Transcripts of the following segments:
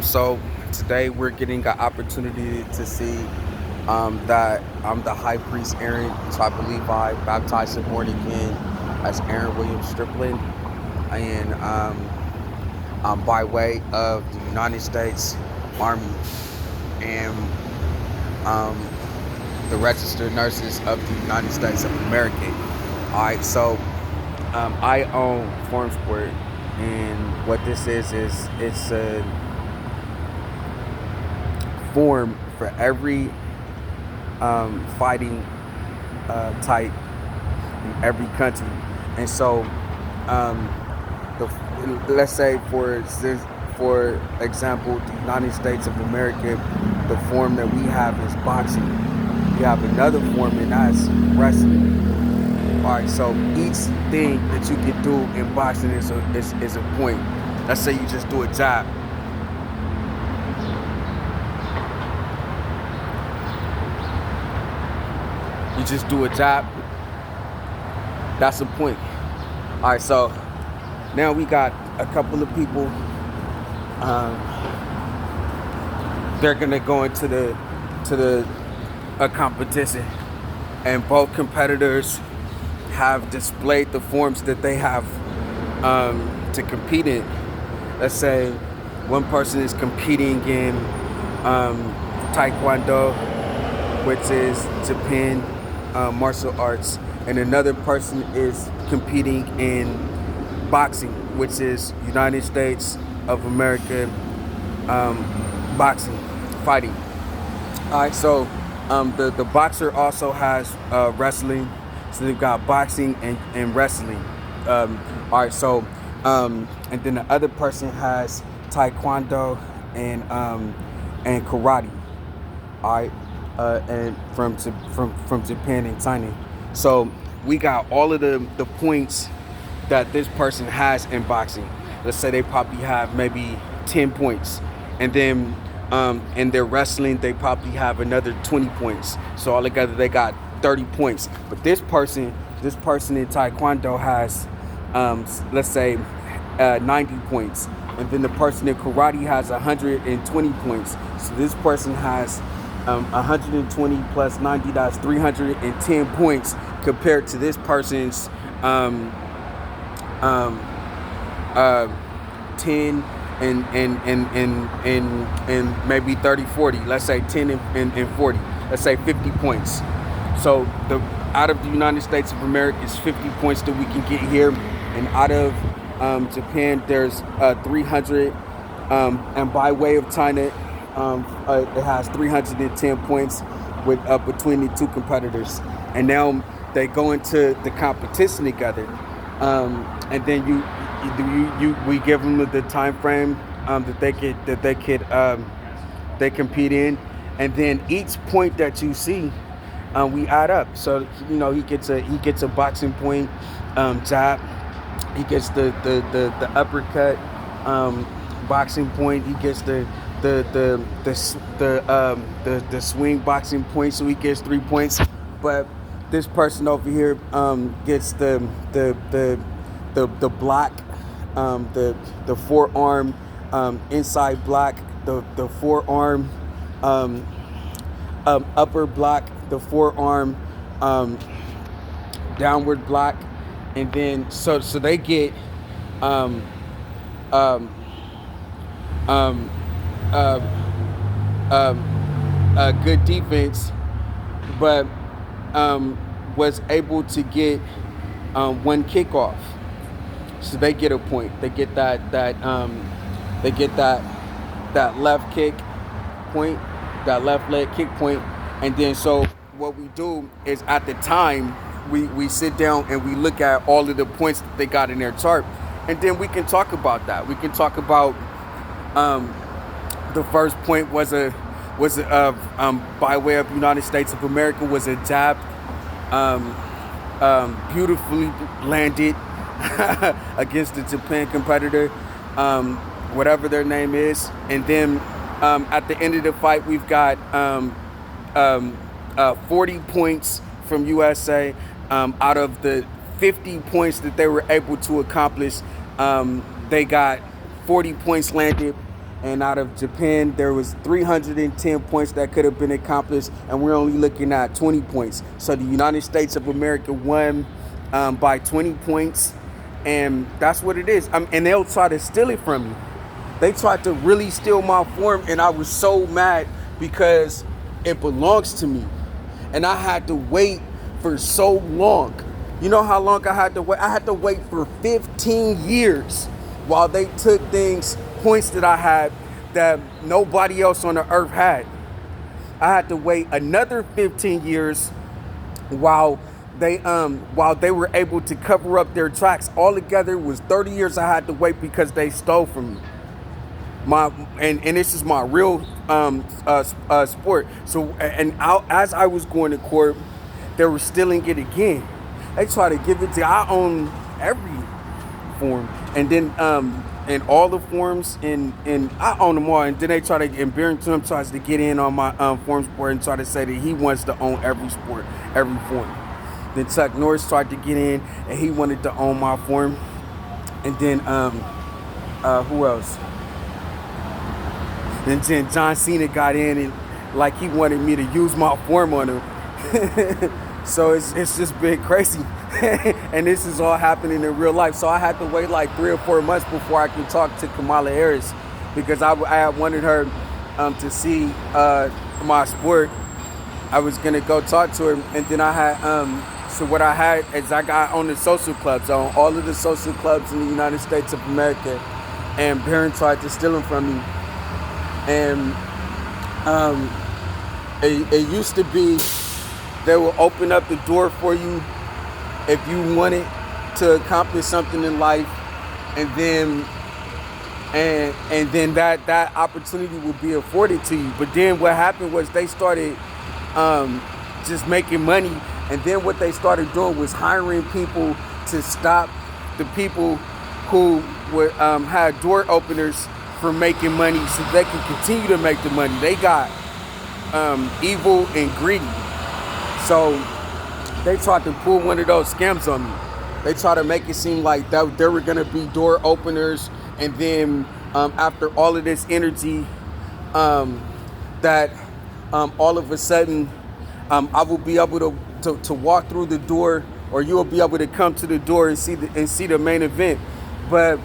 So today we're getting an opportunity to see that I'm the high priest Aaren, type of Levi, baptized and born again as Barron William Striplin, and by way of the United States Army and um, the registered nurses of the United States of America. All right, so I own Farm Sport, and what this is it's a form for every fighting type in every country. And so, let's say for example, the United States of America, the form that we have is boxing. We have another form, and that's wrestling. All right, so each thing that you can do in boxing is a point. Let's say you just do a jab. You just do a jab. That's a point. All right, so now we got a couple of people. They're gonna go into a competition, and both competitors have displayed the forms that they have to compete in. Let's say one person is competing in Taekwondo, which is Japan martial arts, and another person is competing in boxing, which is United States of America boxing, fighting. All right, so the boxer also has wrestling, so they've got boxing and wrestling. All right, so and then the other person has Taekwondo and karate. All right, and from Japan and China. So we got all of the points that this person has in boxing. Let's say they probably have maybe 10 points, and then in their wrestling they probably have another 20 points. So altogether they got 30 points. But this person in Taekwondo has let's say 90 points, and then the person in karate has 120 points. So this person has 120 plus 90, that's 310 points, compared to this person's 10 and maybe 30, 40. Let's say 10 and 40. Let's say 50 points. So out of the United States of America is 50 points that we can get here, and out of Japan there's 300, and by way of China it has 310 points with between the two competitors. And now they go into the competition together, and then we give them the time frame that they compete in, and then each point that you see, we add up. So he gets a boxing point, jab. He gets the uppercut, boxing point. He gets the swing boxing point, so he gets 3 points. But this person over here gets the block, the forearm inside block, the forearm upper block, the forearm downward block, and then so they get good defense, but was able to get one kickoff. So they get a point. They get that left kick point, that left leg kick point. And then so what we do is, at the time, we sit down and we look at all of the points that they got in their chart, and then we can talk about that. We can talk about the first point was by way of United States of America, was a jab, beautifully landed against the Japan competitor, whatever their name is. And then at the end of the fight, we've got 40 points from USA. Out of the 50 points that they were able to accomplish, they got 40 points landed And out of Japan, there was 310 points that could have been accomplished, and we're only looking at 20 points. So the United States of America won by 20 points, and that's what it is. And they'll try to steal it from me. They tried to really steal my form, and I was so mad because it belongs to me. And I had to wait for so long. You know how long I had to wait? I had to wait for 15 years while they took points that I had that nobody else on the earth had. I had to wait another 15 years while they were able to cover up their tracks. Altogether, it was 30 years I had to wait because they stole from me. And this is my real sport. So as I was going to court, they were stealing it again. They try to give it to, I own every form, and then and all the forms, and I own them all. And then they try to, and Barron Trump tries to get in on my form sport and try to say that he wants to own every sport, every form. Then Chuck Norris tried to get in, and he wanted to own my form. And then who else? And then John Cena got in, and like he wanted me to use my form on him. So it's just been crazy. And this is all happening in real life. So I had to wait like 3 or 4 months before I could talk to Kamala Harris, because I had wanted her to see my sport. I was gonna go talk to her, and then I had so what I had is I got on the social clubs, on all of the social clubs in the United States of America, and Barron tried to steal them from me. And it used to be they will open up the door for you if you wanted to accomplish something in life, and then that opportunity would be afforded to you. But then what happened was they started just making money, and then what they started doing was hiring people to stop the people who would had door openers from making money, so they can continue to make the money. They got evil and greedy. So they tried to pull one of those scams on me. They tried to make it seem like that there were gonna be door openers, and then after all of this energy, that all of a sudden I will be able to walk through the door, or you will be able to come to the door and see the main event. But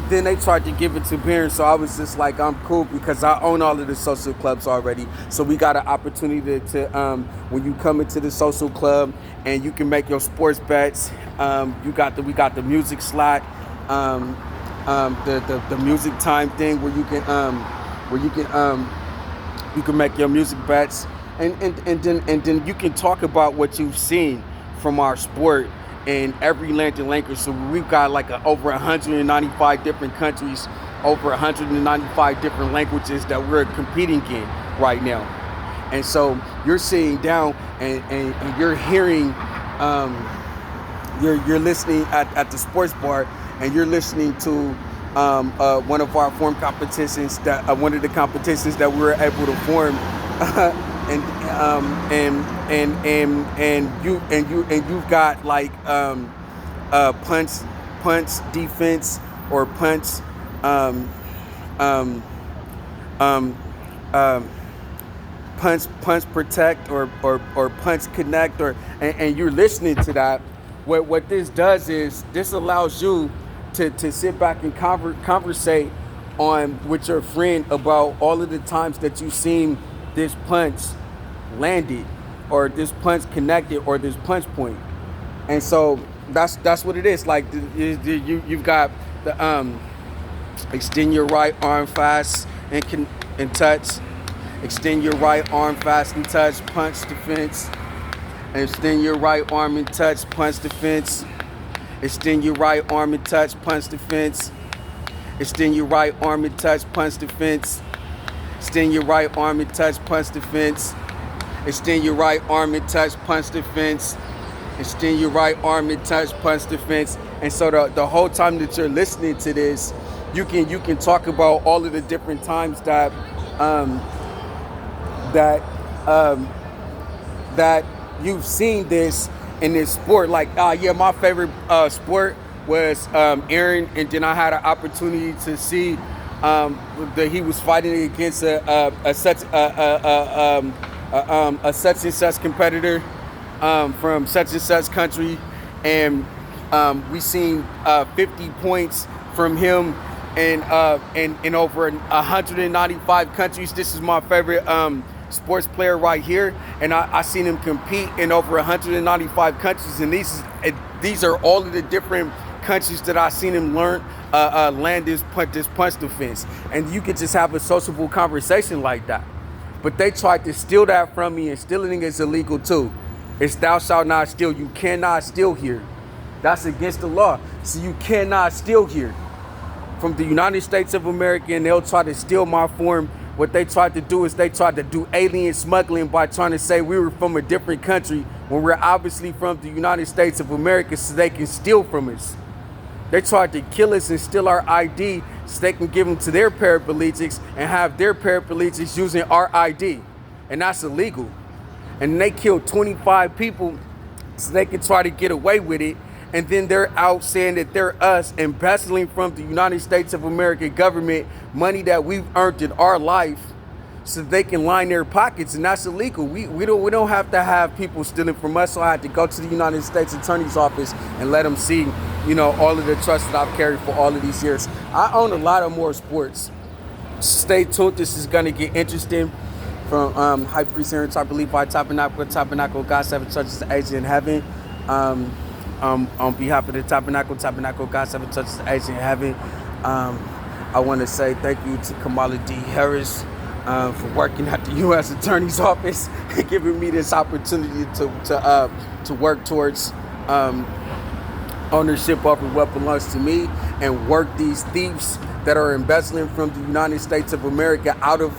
then they tried to give it to Barron, so I was just like, I'm cool, because I own all of the social clubs already. So we got an opportunity to when you come into the social club and you can make your sports bets. We got the music slot, the music time thing where you can make your music bets, and then you can talk about what you've seen from our sport in every land and language. So we've got like over 195 different countries, over 195 different languages that we're competing in right now. And so you're sitting down and you're hearing, you're listening at the sports bar, and you're listening to one of our form competitions, one of the competitions that we were able to form. You've got like punch defense, or punch punch protect, or punch connect, and you're listening to that. What this does is this allows you to sit back and conversate with your friend about all of the times that you've seen this punch landed, or this punch connected, or this punch point. And so that's what it is. Like you've got the extend your right arm fast and touch, extend your right arm fast and touch, punch defense, and extend your right arm and touch, punch defense, extend your right arm and touch, punch defense, extend your right arm and touch, punch defense, extend your right arm and touch, punch defense, extend your right arm and touch, punch defense, extend your right arm and touch, punch defense. And so the whole time that you're listening to this, you can talk about all of the different times that you've seen this in this sport. Like, yeah, my favorite sport was Aaren, and then I had an opportunity to see that he was fighting against a such and such competitor from such and such country, and we seen 50 points from him in over 195 countries. This is my favorite sports player right here, and I seen him compete in over 195 countries, and these are all of the different countries that I seen him land this punch defense. And you could just have a sociable conversation like that. But they tried to steal that from me, and stealing is illegal too. It's thou shalt not steal. You cannot steal here. That's against the law. So you cannot steal here from the United States of America, and they'll try to steal my form. What they tried to do is they tried to do alien smuggling by trying to say we were from a different country when we're obviously from the United States of America, so they can steal from us. They tried to kill us and steal our ID so they can give them to their paraplegics and have their paraplegics using our ID. And that's illegal. And they killed 25 people so they can try to get away with it. And then they're out saying that they're us, embezzling from the United States of America government money that we've earned in our life so they can line their pockets, and that's illegal. We don't have to have people stealing from us. So I had to go to the United States Attorney's Office and let them see, all of the trust that I've carried for all of these years. I own a lot of more sports. Stay tuned. This is gonna get interesting. From High Priest Aaron, Type of Levi, Tabernacle, God, 7 churches, Asia in heaven. On behalf of the Tabernacle, God, 7 churches, Asia in heaven. I want to say thank you to Kamala D. Harris for working at the U.S. Attorney's Office and giving me this opportunity to work towards ownership over what belongs to me and work these thieves that are embezzling from the United States of America out of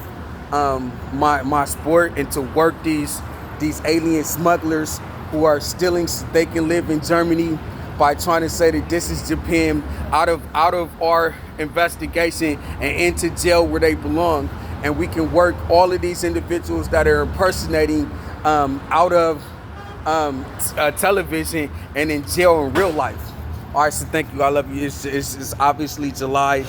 my sport, and to work these alien smugglers who are stealing so they can live in Germany by trying to say that this is Japan, out of our investigation and into jail where they belong. And we can work all of these individuals that are impersonating out of television and in jail in real life. All right, so thank you. I love you. It's obviously July.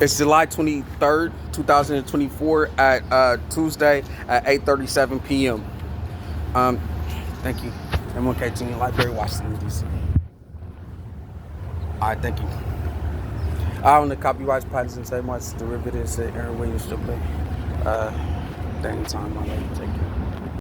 It's July 23rd, 2024 at Tuesday at 8:37 p.m. Thank you. M1K Junior Library, Washington, D.C. All right, thank you. I own the copyrights, patents, and trademarks, derivatives at Aaron William Striplin. Dang time, my lady. Take care.